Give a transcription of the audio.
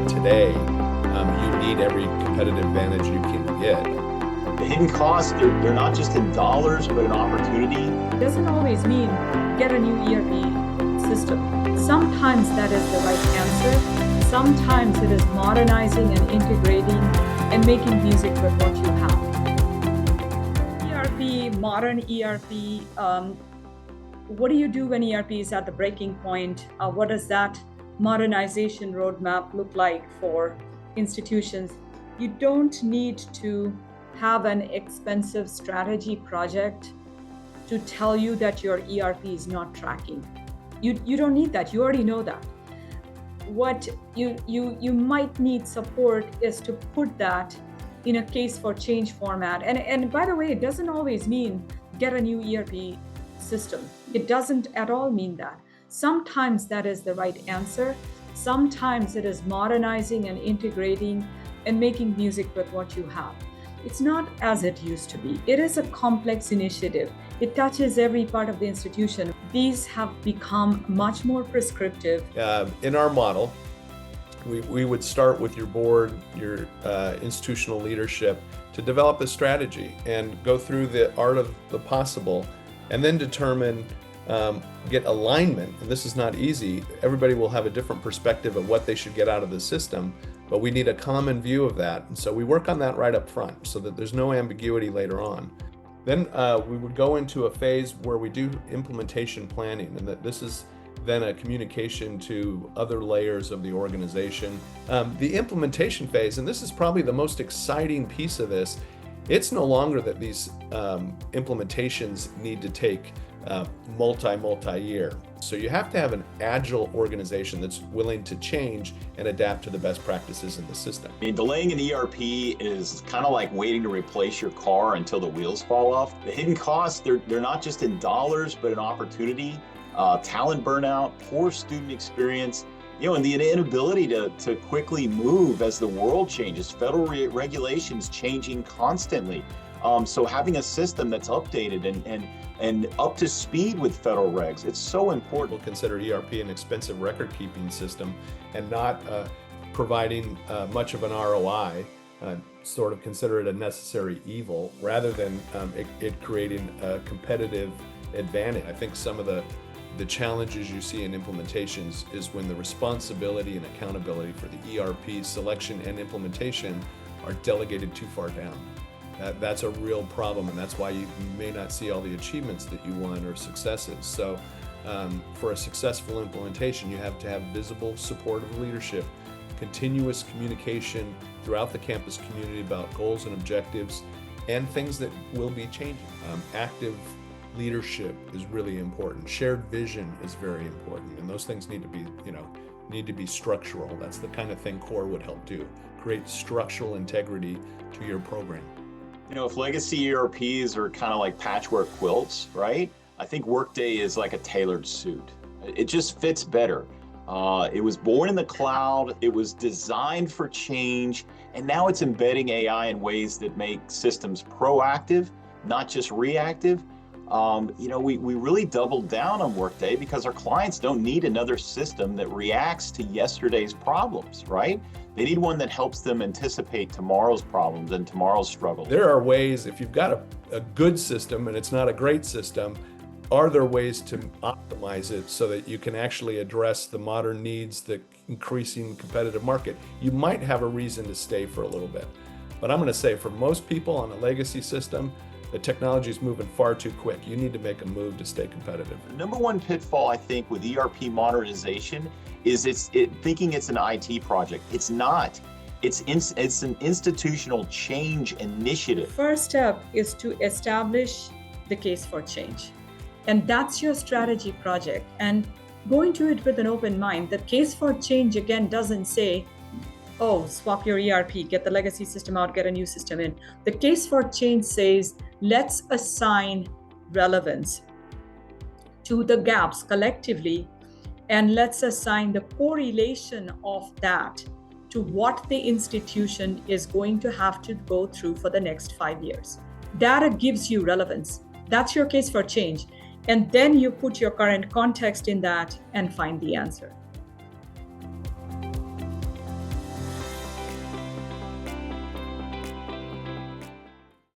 today, you need every competitive advantage you can get. The hidden costs, they're not just in dollars, but an opportunity. It doesn't always mean get a new ERP system. Sometimes that is the right answer. Sometimes it is modernizing and integrating and making music with what you have. ERP, modern ERP, what do you do when ERP is at the breaking point? What does that modernization roadmap look like for institutions? You don't need to have an expensive strategy project to tell you that your ERP is not tracking. You don't need that. You already know that. What you might need support is to put that in a case for change format. And by the way, it doesn't always mean get a new ERP system. It doesn't at all mean that. Sometimes that is the right answer. Sometimes it is modernizing and integrating and making music with what you have. It's not as it used to be. It is a complex initiative. It touches every part of the institution. These have become much more prescriptive. In our model, we would start with your board, your institutional leadership to develop a strategy and go through the art of the possible and then determine, get alignment. And this is not easy. Everybody will have a different perspective of what they should get out of the system, but we need a common view of that. And so we work on that right up front so that there's no ambiguity later on. Then we would go into a phase where we do implementation planning, and that this is then a communication to other layers of the organization. The implementation phase, and this is probably the most exciting piece of this, it's no longer that these implementations need to take multi-year. So you have to have an agile organization that's willing to change and adapt to the best practices in the system. I mean, delaying an ERP is kind of like waiting to replace your car until the wheels fall off. The hidden costs, they're not just in dollars, but an opportunity, talent burnout, poor student experience, and the inability to quickly move as the world changes. Federal regulations changing constantly. So having a system that's updated and up to speed with federal regs, it's so important. We'll consider ERP an expensive record-keeping system and not providing much of an ROI, sort of consider it a necessary evil, rather than it creating a competitive advantage. I think some of the challenges you see in implementations is when the responsibility and accountability for the ERP selection and implementation are delegated too far down. That's a real problem, and that's why you may not see all the achievements that you want or successes. So for a successful implementation, you have to have visible, supportive leadership, continuous communication throughout the campus community about goals and objectives and things that will be changing. Active leadership is really important. Shared vision is very important, and those things need to be structural. That's the kind of thing CORE would help do. Create structural integrity to your program. If legacy ERPs are kind of like patchwork quilts, right? I think Workday is like a tailored suit. It just fits better. It was born in the cloud, it was designed for change, and now it's embedding AI in ways that make systems proactive, not just reactive. We really doubled down on Workday because our clients don't need another system that reacts to yesterday's problems, right? They need one that helps them anticipate tomorrow's problems and tomorrow's struggles. There are ways, if you've got a good system and it's not a great system, are there ways to optimize it so that you can actually address the modern needs, the increasing competitive market? You might have a reason to stay for a little bit. But I'm going to say for most people on a legacy system, the technology is moving far too quick. You need to make a move to stay competitive. The number one pitfall, I think, with ERP modernization is thinking it's an IT project. It's not. It's an institutional change initiative. The first step is to establish the case for change. And that's your strategy project. And go into it with an open mind. The case for change, again, doesn't say, oh, swap your ERP, get the legacy system out, get a new system in. The case for change says, let's assign relevance to the gaps collectively, and let's assign the correlation of that to what the institution is going to have to go through for the next 5 years. Data gives you relevance. That's your case for change. And then you put your current context in that and find the answer.